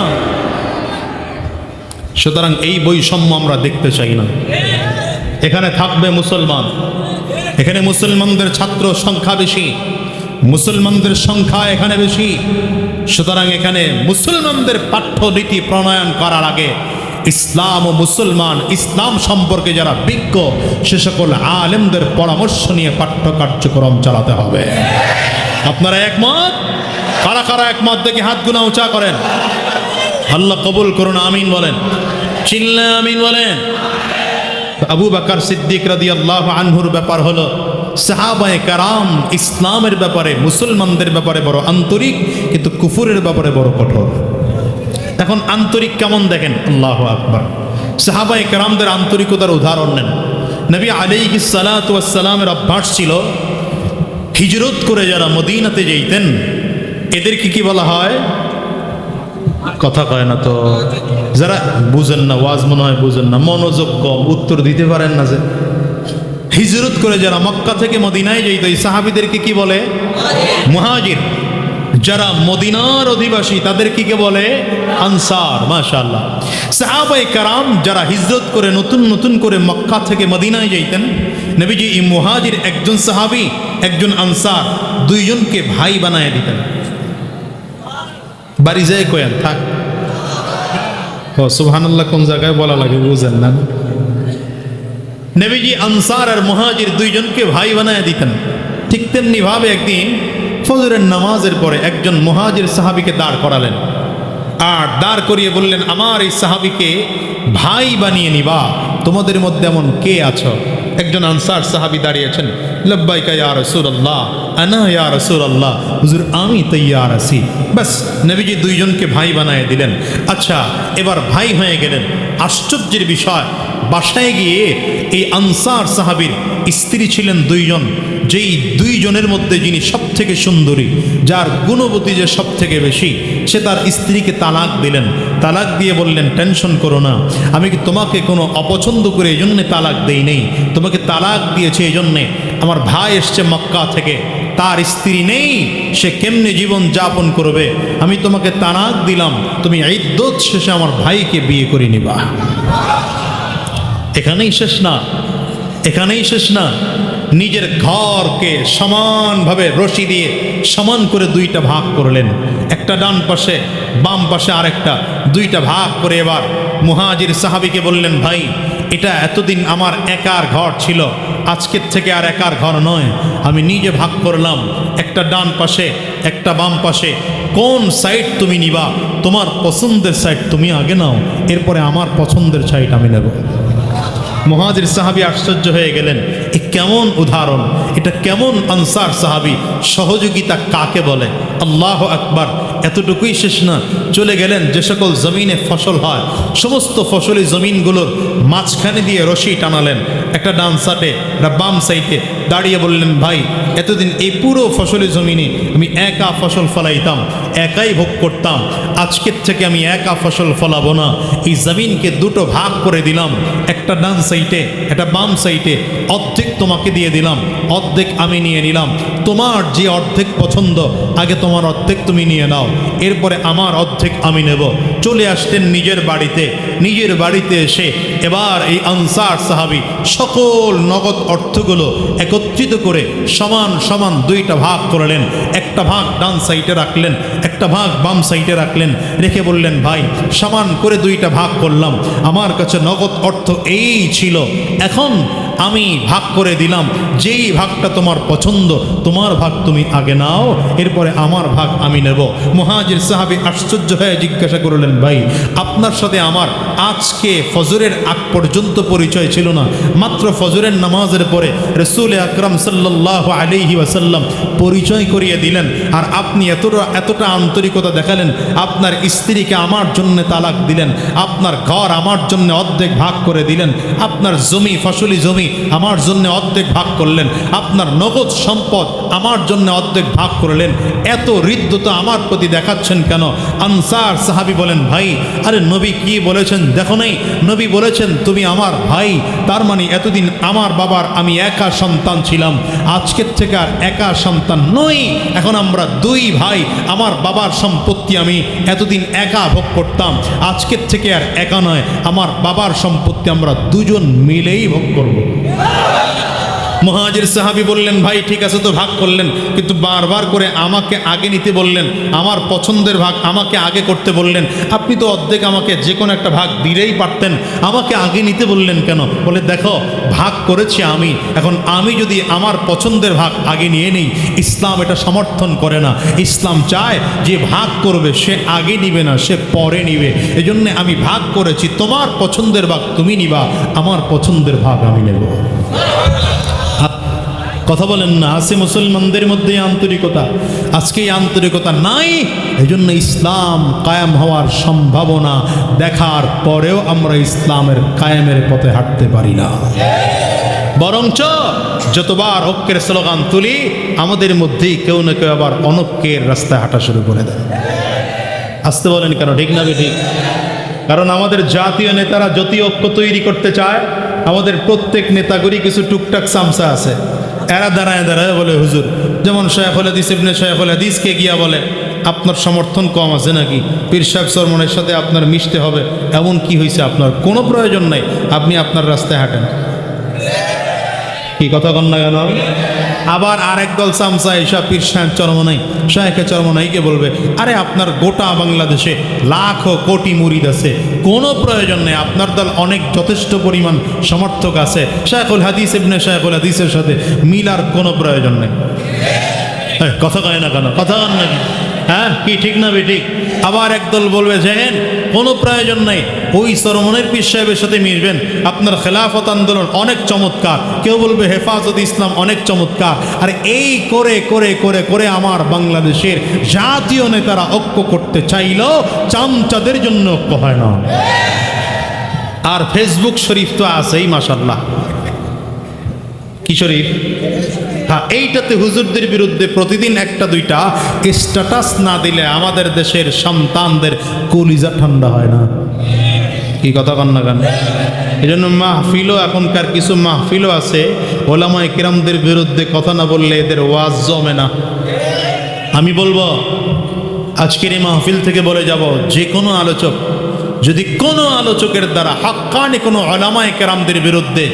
সুতরাং এই বৈষম্য আমরা দেখতে চাই না। এখানে থাকবে মুসলমান, এখানে মুসলমানদের ছাত্র সংখ্যা বেশি, মুসলমানদের সংখ্যা এখানে বেশি। সুতরাং এখানে মুসলমানদের পাঠ্যনীতি প্রণয়ন করার আগে ইসলাম ও মুসলমান, ইসলাম সম্পর্কে যারা বিজ্ঞ সে সকল আলেমদের পরামর্শ নিয়ে পাঠ্য কার্যক্রম চালাতে হবে। আপনারা একমত? কারা কারা একমত দেখে হাতগুলো উঁচা করেন। আল্লাহ কবুল করুন, আমিন বলেন। চিল্লা আমিন বলেন। আবু বকর সিদ্দিক রাদিয়াল্লাহু আনহুর ব্যাপার হলো সাহাবায়ে কেরাম ইসলামের ব্যাপারে, মুসলমানদের ব্যাপারে বড় আন্তরিক, কিন্তু কুফুরের ব্যাপারে বড় কঠোর। এখন আন্তরিক কেমন দেখেন, আল্লাহু আকবার। সাহাবায়ে কেরামদের আন্তরিকতার উদাহরণ নেন। নবী আলাইহিস সালাতু ওয়াস সালামের অভ্যাস ছিল হিজরত করে যারা মদিনাতে যেতেন এদেরকে কি বলা হয়? কথা কয় না তো, যারা বুঝেন না, ওয়াজ মনে হয় বুঝেন না, মনোযোগ কম, উত্তর দিতে পারেন না। যে হিজরত করে যারা মক্কা থেকে মদিনায় যেত এই সাহাবীদেরকে কি বলে? মুহাজির। যারা মদিনার অধিবাসী তাদেরকে কি বলে? আনসার। মাশাআল্লাহ। সাহাবায়ে কেরাম যারা হিজরত করে নতুন করে মক্কা থেকে মদিনায় যাইতেন, নবীজি এই মুহাজির একজন সাহাবী একজন আনসার দুইজনকে ভাই বানায় দিতেন। বাড়ি যায় কয়েন থাক। ও সুবহানাল্লাহ, কোন জায়গায় বলা লাগে বুঝেন না। নবীজি আনসার আর মুহাজির দুইজনকে ভাই বানায় দিতেন। ঠিক তেমনি ভাবে একদিন ফজরের নামাজের পরে একজন মুহাজির সাহাবীকে দাঁড় করালেন, আর দাঁড় করিয়ে বললেন, আমার এই সাহাবীকে ভাই বানিয়ে নিবা, তোমাদের মধ্যে এমন কে আছো? একজন আনসার সাহাবী দাঁড়িয়েছেন, লব্বাইকা ইয়া রাসূলুল্লাহ, আনা ইয়া রাসূলুল্লাহ, হুজুর আমি তৈয়ার আছি। বাস নবীজি দুইজনকে ভাই বানায় দিলেন। আচ্ছা, এবার ভাই হয়ে গেলেন। আশ্চর্যের বিষয়, বাসায় গিয়ে এই আনসার সাহাবীর স্ত্রী ছিলেন দুইজন, যেই দুইজনের মধ্যে যিনি সব থেকে সুন্দরী, যার গুণবতী যে সব থেকে বেশি, সে তার স্ত্রীকে তালাক দিলেন। তালাক দিয়ে বললেন, টেনশন করো না, আমি কি তোমাকে কোনো অপছন্দ করে এই জন্যে তালাক দেই নেই, তোমাকে তালাক দিয়েছে এই জন্যে আমার ভাই এসছে মক্কা থেকে, তার স্ত্রী নেই, সে কেমনে জীবন যাপন করবে, আমি তোমাকে তালাক দিলাম, তুমি ইদ্দত শেষে আমার ভাইকে বিয়ে করে নিবা। এখানেই শেষ না, এখানেই শেষ না। নিজের ঘরকে সমানভাবে রশি দিয়ে সমান করে দুইটা ভাগ করলেন, একটা ডান পাশে বাম পাশে আরেকটা, দুইটা ভাগ করে এবার মুহাজির সাহাবীকে বললেন, ভাই এটা এতদিন আমার একার ঘর ছিল, আজকের থেকে আর একার ঘর নয়, আমি নিজে ভাগ করলাম, একটা ডান পাশে একটা বাম পাশে, কোন সাইড তুমি নিবা? তোমার পছন্দের সাইড তুমি আগে নাও, এরপরে আমার পছন্দের সাইড আমি নেব। মুহাজির সাহাবী আশ্চর্য হয়ে গেলেন, এ কেমন উদাহরণ, এটা কেমন আনসার সাহাবী, সহযোগিতা কাকে বলে? আল্লাহু আকবার। এতটুকুই শেষ না, চলে গেলেন যে সকল জমিনে ফসল হয় সমস্ত ফসলি জমিনগুলোর মাঝখানে দিয়ে রশি টানালেন, একটা ডান সাইডে একটা বাম সাইডে, দাঁড়িয়ে বললেন, ভাই এতদিন এই পুরো ফসলি জমিনে আমি একা ফসল ফলাইতাম, একাই ভোগ করতাম, আজকের থেকে আমি একা ফসল ফলাবো না, এই জমিনকে দুটো ভাগ করে দিলাম, একটা ডান সাইডে একটা বাম সাইডে, অর্ধেক তোমাকে দিয়ে দিলাম, অর্ধেক আমি নিয়ে নিলাম, তোমার যে অর্ধেক পছন্দ আগে তোমার অর্ধেক তুমি নিয়ে নাও, এরপরে আমার অর্ধেক আমি নেব। চলে আসতেন নিজের বাড়িতে এসে এবার এই আনসার সাহাবী সকল নগদ অর্থগুলো একত্রিত করে সমান সমান দুইটা ভাগ করলেন, একটা ভাগ ডান সাইডে রাখলেন, একটা ভাগ বাম সাইডে রাখলেন, রেখে বললেন, ভাই সমান করে দুইটা ভাগ করলাম, আমার কাছে নগদ অর্থ এই ছিল, এখন আমি ভাগ করে দিলাম, যেই ভাগটা তোমার পছন্দ তোমার ভাগ তুমি আগে নাও, এরপরে আমার ভাগ আমি নেব। মুহাজির সাহাবী আশ্চর্য হয়ে জিজ্ঞাসা করলেন, ভাই আপনার সাথে আমার আজকে ফজরের আগ পর্যন্ত পরিচয় ছিল না, মাত্র ফজরের নামাজের পরে রাসূল আকরাম সাল্লাল্লাহু আলাইহি ওয়াসাল্লাম পরিচয় করিয়ে দিলেন, আর আপনি এতটা আন্তরিকতা দেখালেন, আপনার স্ত্রীকে আমার জন্য তালাক দিলেন, আপনার ঘর আমার জন্য অর্ধেক ভাগ করে দিলেন, আপনার জমি ফসলি জমি আমার জন্য অর্ধেক ভাগ করলেন, আপনার নগদ সম্পদ আমার জন্য অর্ধেক ভাগ করলেন, এত হৃদ্যতা আমার প্রতি দেখাচ্ছেন কেন? আনসার সাহাবী বলেন, ভাই আরে নবী কি বলেছেন দেখো নাই, নবী বলেছেন তুমি আমার ভাই, তার মানে এতদিন আমার বাবার আমি একা সন্তান ছিলাম, আজকের থেকে আর একা সন্তান নই, এখন আমরা দুই ভাই, আমার বাবার সম্পত্তি আমি এতদিন একা ভোগ করতাম, আজকের থেকে আর একা নয়, আমার বাবার সম্পত্তি আমরা দুজন মিলেই ভোগ করব। মুহাজির সাহাবী বললেন, ভাই ঠিক আছে তো ভাগ করলেন, কিন্তু বারবার করে আমাকে আগে নিতে বললেন, আমার পছন্দের ভাগ আমাকে আগে করতে বললেন, আপনি তো অর্ধেক আমাকে যে কোনো একটা ভাগ দিলেই পারতেন, আমাকে আগে নিতে বললেন কেন? বলে দেখো ভাগ করেছি আমি, এখন আমি যদি আমার পছন্দের ভাগ আগে নিয়ে নিই, ইসলাম এটা সমর্থন করে না, ইসলাম চায় যে ভাগ করবে সে আগে নিবে না, সে পরে নিবে, এজন্য আমি ভাগ করেছি, তোমার পছন্দের ভাগ তুমি নিবা, আমার পছন্দের ভাগ আমি নেব। কথা বলেন না, আছে মুসলমানদের মধ্যে আন্তরিকতা, আজকে এই আন্তরিকতা নাই, এজন্য ইসলাম কায়েম হওয়ার সম্ভাবনা দেখার পরেও আমরা ইসলামের কায়েমের পথে হাঁটতে পারি না, বরঞ্চ যতবার ঐক্যের স্লোগান তুলি আমাদের মধ্যেই কেউ না কেউ আবার অনৈক্যের রাস্তায় হাঁটা শুরু করে দেয়। আসতে বলেন কেন, ঠিক না ঠিক? কারণ আমাদের জাতীয় নেতারা যতই ঐক্য তৈরি করতে চায়, আমাদের প্রত্যেক নেতাগুলি কিছু টুকটাক সামসা আছে, এরা দাঁড়ায় বলে হুজুর, যেমন শায়খুল হাদিস ইবনে শায়খুল হাদিসকে গিয়া বলে আপনার সমর্থন কম আছে নাকি, পীর সাহেব সরমনের সাথে আপনার মিশতে হবে, এমন কি হয়েছে, আপনার কোনো প্রয়োজন নাই, আপনি আপনার রাস্তায় হাঁটেন। কি কথা কন না কেন? আবার আরেক দল সামসা এসব পীর সাহেব চরমনাই শায়েখে চরমনাইকে বলবে, আরে আপনার গোটা বাংলাদেশে লাখো কোটি মুরিদ আছে, কোনো প্রয়োজন নেই, আপনার দল অনেক যথেষ্ট পরিমাণ সমর্থক আছে, শায়খুল হাদিস ইবনে শায়খুল হাদিসের সাথে মিলার কোনো প্রয়োজন নেই। কথা কয় না কেন? কথা কন নাকি? হ্যাঁ কি ঠিক না ঠিক? আবার একদল বলবে যে কোনো প্রয়োজন নেই, ওই সরমনের পীর সাহেবের সাথে মিশবেন, আপনার খেলাফত আন্দোলন অনেক চমৎকার, কেউ বলবে হেফাজত ইসলাম অনেক চমৎকার, আর এই করে করে করে করে আমার বাংলাদেশের জাতীয় নেতারা ঐক্য করতে চাইলেও চামচাদের জন্য ঐক্য হয় না। আর ফেসবুক শরীফ তো আছেই মাশাআল্লাহ। কি শরীফ? হ্যাঁ, এইটাতে হুজুরদের বিরুদ্ধে প্রতিদিন একটা দুইটা স্ট্যাটাস না দিলে আমাদের দেশের সন্তানদের কলিজা ঠান্ডা হয় না। কি কথা কন না কেন? এই জন্য মাহফিলও, এখনকার কিছু মাহফিলও আছে, ওলামায়ে কিরামদের বিরুদ্ধে কথা না বললে এদের ওয়াজ জমে না। আমি বলবো আজকের এই মাহফিল থেকে বলে যাব, যে কোনো আলোচক যদি কোনো আলোচকের দ্বারা হাক্কানি কোনো ওলামায়ে কেরামদের বিরুদ্ধে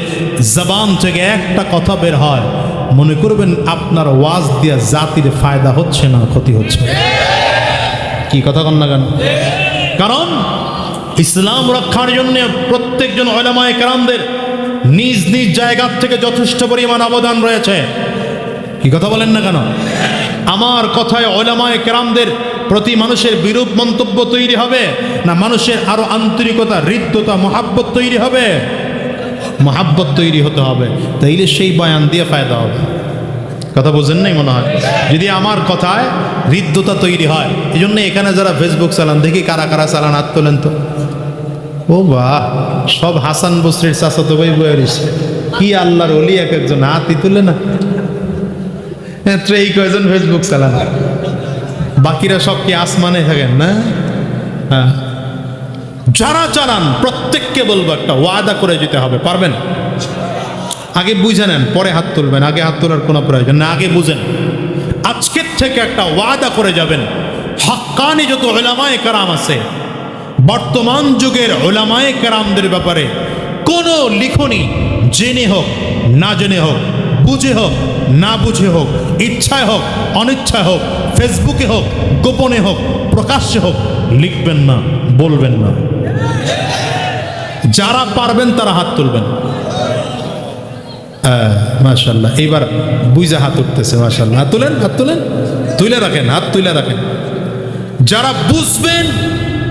জবান থেকে একটা কথা বের হয়, মনে করবেন আপনার ওয়াজ দিয়া জাতির ফায়দা হচ্ছে না, ক্ষতি হচ্ছে। কি কথা কন না কেন? কারণ ইসলাম রক্ষার জন্য প্রত্যেকজন ওলামায়ে কেরামদের নিজ নিজ জায়গার থেকে যথেষ্ট পরিমাণ অবদান রয়েছে। কি কথা বলেন না কেন? আমার কথায় ওলামায়ে কেরামদের প্রতি মানুষের বিরূপ মন্তব্য তৈরি হবে না মানুষের আরো আন্তরিকতা, হৃদ্যতা, মহাব্বত তৈরি হবে? মহাব্বত তৈরি হতে হবে, তাইলে সেই বয়ান দিয়ে ফায়দা হবে। কথা বুঝেন নাই মনে হয়? যদি আমার কথায় হৃদ্যতা তৈরি হয়, এই জন্য এখানে যারা ফেসবুক চালান, দেখি কারা কারা চালান, হাত তোলেন তো। ও বাহ, সব হাসান বসরির চাচাতো ভাই বয়ে রয়েছে। কি আল্লাহর ওলি এক একজন হাতই তুলে না, এই কয়জন ফেসবুক চালান, বাকিরা সব কি আসমানে থাকেন না? হ্যাঁ, যারা চালান প্রত্যেককে বলবো একটা ওয়াদা করে যেতে হবে। পারবেন? আগে বুঝে নেন, পরে হাত তুলবেন। আগে হাত তোলার কোনো প্রয়োজন না, আগে বুঝেন। আজকের থেকে একটা ওয়াদা করে যাবেন, হাক্কানি যত উলামায়ে কেরাম আছে, বর্তমান যুগের উলামায়ে কেরামদের ব্যাপারে কোনো লিখনি জেনে হোক না জেনে হোক, বুঝে হোক না বুঝে হোক, ইচ্ছায় হোক অনিচ্ছায় হোক, ফেসবুকে হোক গোপনে হোক প্রকাশ্যে হোক, লিখবেন না, বলবেন না। যারা পারবেন তারা হাত তুলবেন। মাশাআল্লাহ, এইবার বুঝা হাত উঠতেছে। মাশাআল্লাহ, হাত তুলেন, হাত তুলেন, তুলে রাখেন, হাত তুলে রাখেন। যারা বুঝবেন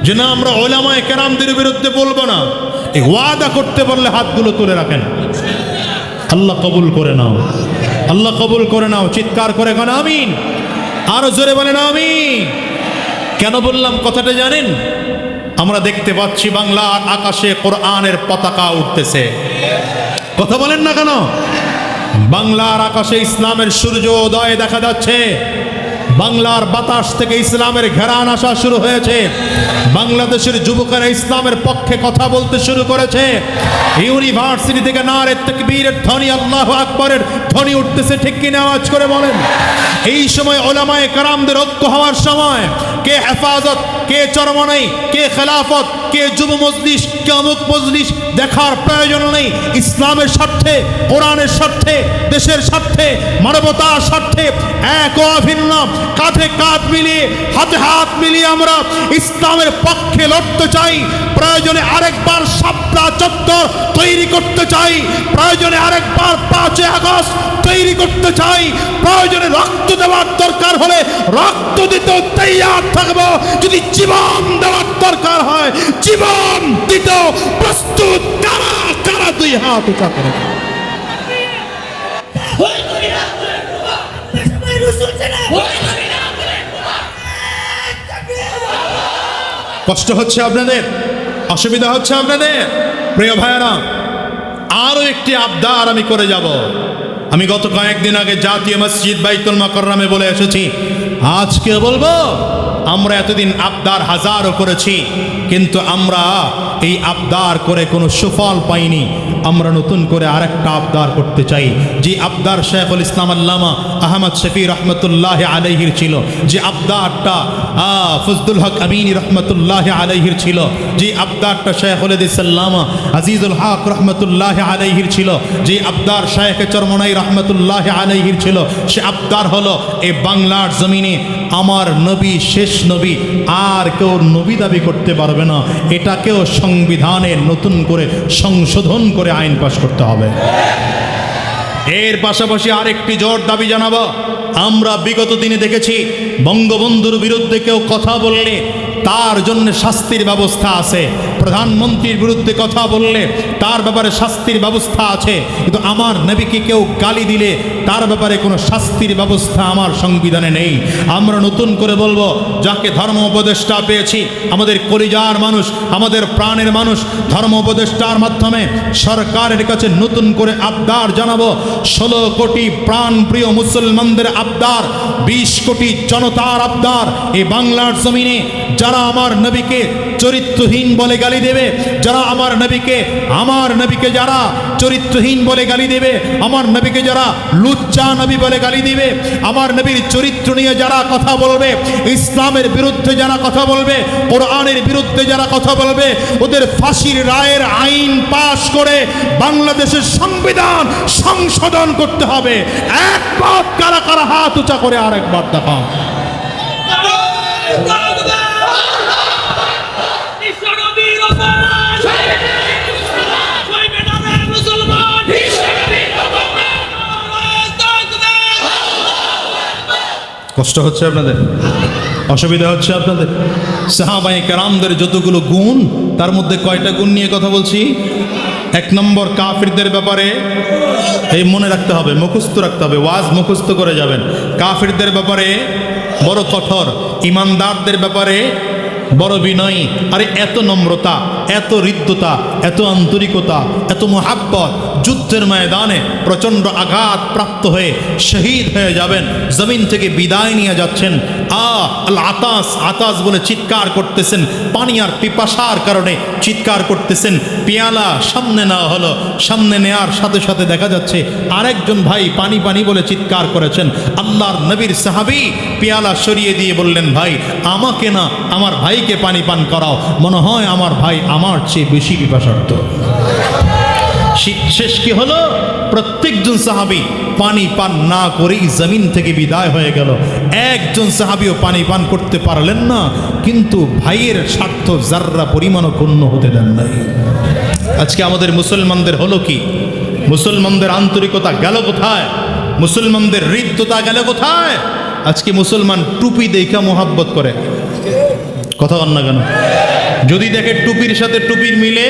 যে না আমরা উলামায়ে কেরামদের বিরুদ্ধে বলবো না, এই ওয়াদা করতে পারলে হাতগুলো তুলে রাখেন। আল্লাহ কবুল করে নাও, আল্লাহ কবুল করে নাও। চিৎকার করে কেন আমিন, আরো জোরে বলেন আমিন। কেন বললাম কথাটা জানেন? আমরা দেখতে পাচ্ছি বাংলার আকাশে কোরআনের পতাকা উঠতেছে। কথা বলেন না কেন? বাংলার আকাশে ইসলামের সূর্য উদয় দেখা যাচ্ছে। বাংলার বাতাস থেকে ইসলামের ঘেরান আসা শুরু হয়েছে। বাংলাদেশের যুবকেরা ইসলামের পক্ষে কথা বলতে শুরু করেছে। ইউনিভার্সিটি থেকে নারে তাকবীরের ধ্বনি, আল্লাহু আকবরের ধ্বনি উঠতেছে। ঠিক কিনা আওয়াজ করে বলেন। এই সময় উলামায়ে কেরামদের ঐক্য হওয়ার সময়, কে হেফাজত, কে চরমনাই, কে খেলাফত, কে যুব মজলিস, কে অমুক মজলিস দেখার প্রয়োজন নেই। ইসলামের স্বার্থে, কোরআনের স্বার্থে, দেশের স্বার্থে, মানবতার স্বার্থে এক ও অভিন্ন কাঁধে কাঁধ মিলিয়ে, হাতে হাত মিলিয়ে আমরা ইসলামের পক্ষে লড়তে চাই। প্রয়োজনে আরেকবার শাপলা চত্বর তৈরি করতে চাই, প্রয়োজনে আরেকবার 5 আগস্ট তৈরি করতে চাই, প্রয়োজনে রক্ত দেওয়ার দরকার হলে রক্ত দিতে তৈয়ার থাকবো। যদি জীবন দেওয়ার দরকার হয় জীবন দিতে প্রস্তুত। কারা কারা দুই হাত উঁচা করে? কষ্ট হচ্ছে আপনাদের, অসুবিধা হচ্ছে আপনাদের? প্রিয় ভাইয়েরা, আরো একটি আবদার আমি করে যাব। আমি গত কয়েকদিন আগে জাতীয় মসজিদ বাইতুল মুকাররমে বলে এসেছি, আজকে বলবো আমরা এতদিন আবদার হাজারও করেছি, কিন্তু আমরা এই আবদার করে কোনো সুফল পাইনি। আমরা নতুন করে আরেকটা আবদার করতে চাই, যে আবদার শেখুল ইসলাম আল্লামা আহমদ শফি রহমতুল্লাহ আলাইহির ছিল, যে আবদারটা ফজলুল হক আমিনী রহমতুল্লাহ আলাইহির ছিল, যে আবদারটা শেখুল ইসলামা আজিজুল হক রহমতুল্লাহ আলাইহির ছিল, যে আবদার শেখ চরমনাই রহমতুল্লাহ আলাইহির ছিল, সে আবদার হলো এই বাংলার জমিনে আমার নবী শেষ নবী, আর কেউ নবী দাবি করতে পারবে না। এটাকেও সংবিধানে নতুন করে সংশোধন করে আইন পাশ করতে হবে। এর পাশাপাশি আরেকটি জোর দাবি জানাবো, আমরা বিগত দিনে দেখেছি বঙ্গবন্ধুর বিরুদ্ধে কেউ কথা বললে তার জন্য শাস্তির ব্যবস্থা আছে, প্রধানমন্ত্রীর বিরুদ্ধে কথা বললে তার ব্যাপারে শাস্তির ব্যবস্থা আছে, কিন্তু আমার নবীকে কেউ গালি দিলে তার ব্যাপারে কোনো শাস্তির ব্যবস্থা আমার সংবিধানে নেই। আমরা নতুন করে বলবো, যাকে ধর্ম উপদেষ্টা পেয়েছি, আমাদের কলিজার মানুষ, আমাদের প্রাণের মানুষ, ধর্ম উপদেষ্টার মাধ্যমে সরকারের কাছে নতুন করে আবদার জানাবো। 16 কোটি প্রাণপ্রিয় মুসলমানদের আবদার, 20 কোটি জনতার আবদার, এই বাংলার জমিনে যারা আমার নবীকে চরিত্রহীন বলে গালি দেবে, যারা আমার নবীকে যারা চরিত্রহীন বলে গালি দেবে, আমার নবীকে যারা লুচ্চা নবী বলে গালি দিবে, আমার নবীর চরিত্র নিয়ে যারা কথা বলবে, ইসলামের বিরুদ্ধে যারা কথা বলবে, কোরআনের বিরুদ্ধে যারা কথা বলবে, ওদের ফাঁসির রায়ের আইন পাশ করে বাংলাদেশের সংবিধান সংশোধন করতে হবে। একবার কারা কারা হাত উঁচা করে আরেকবার দেখাও। কষ্ট হচ্ছে আপনাদের, অসুবিধা হচ্ছে আপনাদের? সাহাবায়ে কেরামদের যতগুলো গুণ, তার মধ্যে কয়টা গুণ নিয়ে কথা বলছি? 1 নম্বর, কাফিরদের ব্যাপারে এই মনে রাখতে হবে, মুখস্থ রাখতে হবে, ওয়াজ মুখস্থ করে যাবেন। কাফিরদের ব্যাপারে বড় কঠোর, ইমানদারদের ব্যাপারে বড় বিনয়ী। আরে এত নম্রতা, এত হৃদ্যতা, এত আন্তরিকতা, এত মুহাব্বত যুদ্ধের ময়দানে প্রচণ্ড আঘাত প্রাপ্ত হয়ে শহীদ হয়ে যাবেন, জমিন থেকে বিদায় নিয়ে যাচ্ছেন। আল আতাস, আতাস বলে চিৎকার করতেছেন, পানি আর পিপাসার কারণে চিৎকার করতেছেন। পেয়ালা সামনে নেওয়া হলো, সামনে নেয়ার সাথে সাথে দেখা যাচ্ছে আরেকজন ভাই পানি পানি বলে চিৎকার করেছেন। আল্লাহর নবীর সাহাবী পেয়ালা সরিয়ে দিয়ে বললেন, ভাই আমাকে না, আমার ভাইকে পানি পান করাও, মনে হয় আমার ভাই আমার চেয়ে বেশি পিপাসার্থ। শেষ কি হলো? প্রত্যেকজন সাহাবী পানি পান না করেই জমিন থেকে বিদায় হয়ে গেল। একজন সাহাবীও পানি পান করতে পারলেন না, কিন্তু ভাইয়ের স্বার্থ যার্রা পরিমাণও ক্ষুণ্ণ হতে দেন নাই। আজকে আমাদের মুসলমানদের হলো কি? মুসলমানদের আন্তরিকতা গেল কোথায়? মুসলমানদের হৃদ্যতা গেল কোথায়? আজকে মুসলমান টুপি দেখা মোহাব্বত করে, কথা বল না কেন? যদি দেখে টুপির সাথে টুপির মিলে,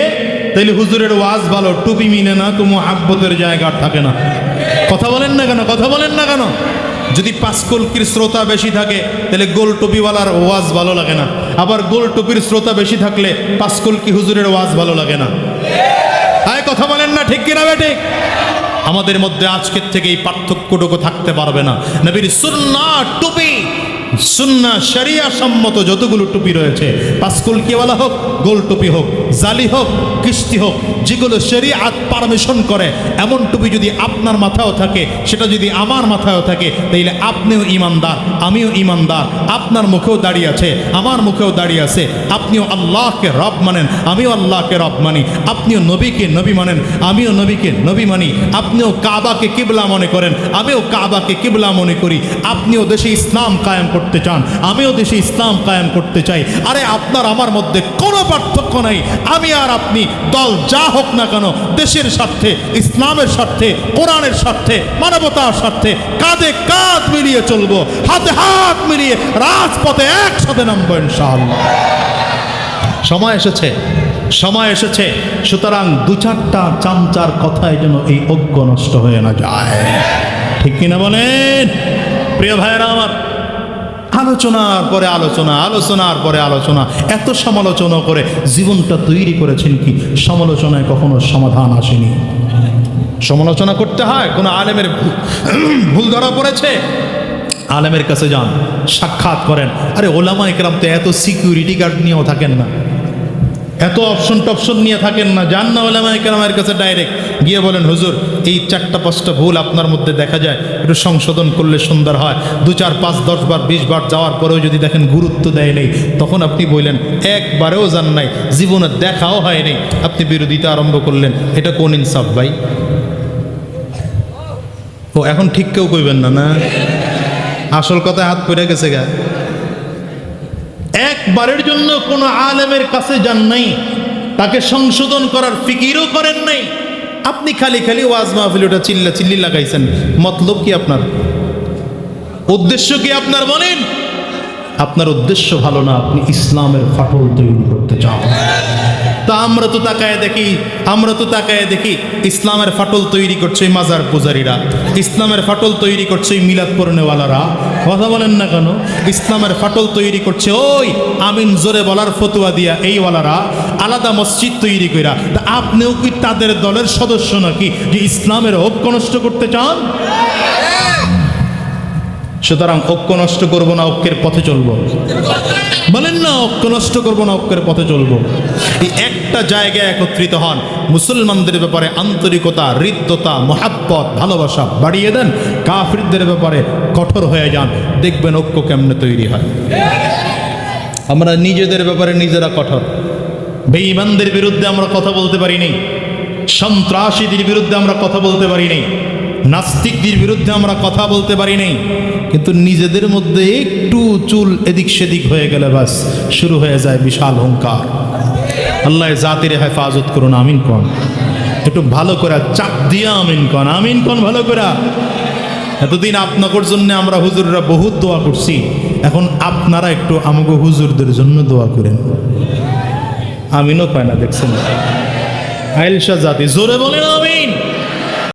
তাহলে হুজুরের ওয়াজ ভালো, টুপি মিলে না তো মোহাব্বতের জায়গা থাকে না। কথা বলেন না কেন? কথা বলেন না কেন? যদি পাঁচকলকির শ্রোতা বেশি থাকে তাহলে গোল টুপিওয়ালার ওয়াজ ভালো লাগে না, আবার গোল টুপির শ্রোতা বেশি থাকলে পাঁচকলকি হুজুরের ওয়াজ ভালো লাগে না। তাই কথা বলেন না, ঠিক কিনা বেঠিক? আমাদের মধ্যে আজকের থেকে এই পার্থক্যটুকু থাকতে পারবে না। নবীর সুন্নাহ টুপি, সুন্নাহ শরিয়া সম্মত যতগুলো টুপি রয়েছে, পাঁচকলকিওয়ালা হোক, গোল টুপি হোক, জালি হোক, কিস্তি হোক, যেগুলো শরিয়াত পারমিশন করে এমন টুপি যদি আপনার মাথায়ও থাকে, সেটা যদি আমার মাথায়ও থাকে, তাইলে আপনিও ইমানদার, আমিও ইমানদার। আপনার মুখেও দাঁড়িয়ে আছে, আমার মুখেও দাঁড়িয়ে আছে। আপনিও আল্লাহকে রব মানেন, আমিও আল্লাহকে রব মানি। আপনিও নবীকে নবী মানেন, আমিও নবীকে নবী মানি। আপনিও কাবাকে কিবলা মনে করেন, আমিও কাবাকে কিবলা মনে করি। আপনিও দেশে ইসলাম কায়েম করতে চান, আমিও দেশে ইসলাম কায়েম করতে চাই। আরে আপনার আমার মধ্যে কোনো পার্থক্য নাই। আমি আর আপনি দল যা হোক না কেন, দেশের স্বার্থে, ইসলামের স্বার্থে, কোরআনের স্বার্থে, মানবতার স্বার্থে কাঁধে কাঁধ মিলিয়ে চলবো, হাতে হাত মিলিয়ে রাজপথে একসাথে নামবো ইনশাআল্লাহ। সময় এসেছে, সময় এসেছে। সুতরাং দু চারটা চামচার কথায় যেন এই ঐক্য নষ্ট হয়ে না যায়, ঠিক কিনা বলেন? প্রিয় ভাইয়েরা আমার, আলোচনার পরে আলোচনা, আলোচনার পরে আলোচনা, এত সমালোচনা করে জীবনটা তৈরি করেছেন কি? সমালোচনায় কখনো সমাধান আসেনি। সমালোচনা করতে হয়, কোনো আলেমের ভুল ধরা পড়েছে, আলেমের কাছে যান, সাক্ষাৎ করেন। আরে ওলামা ইকরাম তো এত সিকিউরিটি গার্ড নিয়েও থাকেন না, এত অপশন টপশন নিয়ে থাকেন না। যান না ওলামা ইকরামের কাছে ডাইরেক্ট গিয়ে বলেন, হুজুর এই 4টা 5টা ভুল আপনার মধ্যে দেখা যায়, একটু সংশোধন করলে সুন্দর হয়। 2 4 5 10 বার 20 বার যাওয়ার পরেও যদি দেখেন গুরুত্ব দেয় নেই, তখন আপনি বললেন একবারেও যান নাই, জীবনে দেখাও হয় নাই, আপনি বিরোধিতা আরম্ভ করলেন। এটা কোন ইনসাফ ভাই? ও এখন ঠিক কেউ কইবেন না, না আসল কথায় হাত পড়ে গেছে গা। একবারের জন্য কোনো আলেমের কাছে যান নাই, তাকে সংশোধন করার ফিকিরও করেন নাই। আপনি খালি খালি ওয়াজ মাহফিল ওটা চিল্লা চিল্লি লাগাইছেন, মতলব কি আপনার? উদ্দেশ্য কি আপনার বলেন? আপনার উদ্দেশ্য ভালো না, আপনি ইসলামের ফাটল তৈরি করতে চান। তা আমরা তো তাকায় দেখি ইসলামের ফাটল তৈরি করছে মাজার পূজারীরা, ইসলামের ফাটল তৈরি করছে মিলাদ পড়নেওয়ালারা। কথা বলেন না কেন? ইসলামের ফাটল তৈরি করছে ওই আমিন জোরে বলার ফতুয়া দিয়া এইওয়ালারা, আলাদা মসজিদ তৈরি কইরা। তা আপনিও কি তাদের দলের সদস্য নাকি যে ইসলামের ঐক্য নষ্ট করতে চান? সুতরাং ঐক্য নষ্ট করবো না, ঐক্যের পথে চলবো। বলেন না, ঐক্য নষ্ট করবো না, ঐক্যের পথে চলবো। এই একটা জায়গায় একত্রিত হন, মুসলমানদের ব্যাপারে আন্তরিকতা, হৃদ্যতা, মহাব্বত, ভালোবাসা বাড়িয়ে দেন, কাফিরদের ব্যাপারে কঠোর হয়ে যান, দেখবেন ঐক্য কেমনে তৈরি হয়। আমরা নিজেদের ব্যাপারে নিজেরা কঠোর, বেঈমানদের বিরুদ্ধে আমরা কথা বলতে পারি নাই, সন্ত্রাসীদের বিরুদ্ধে আমরা কথা বলতে পারি নাই, নাস্তিকদের বিরুদ্ধে আমরা কথা বলতে পারি নাই, কিন্তু নিজেদের মধ্যে একটু চুল এদিক সেদিক হয়ে গেলে বাস শুরু হয়ে যায় বিশাল হুঙ্কার। আল্লাহ জাতির হেফাজত করুন, আমিন কোন। একটু ভালো করে চাপ দিয়া আমিন কোন, আমিন কোন ভালো করে। এতদিন আপনাদের জন্য আমরা হুজুররা বহুত দোয়া করছি, এখন আপনারা একটু আমাকে হুজুরদের জন্য দোয়া করেন। আমিনও পায় না, দেখছেন আইলশা জাতি জোরে বলেন আমিন।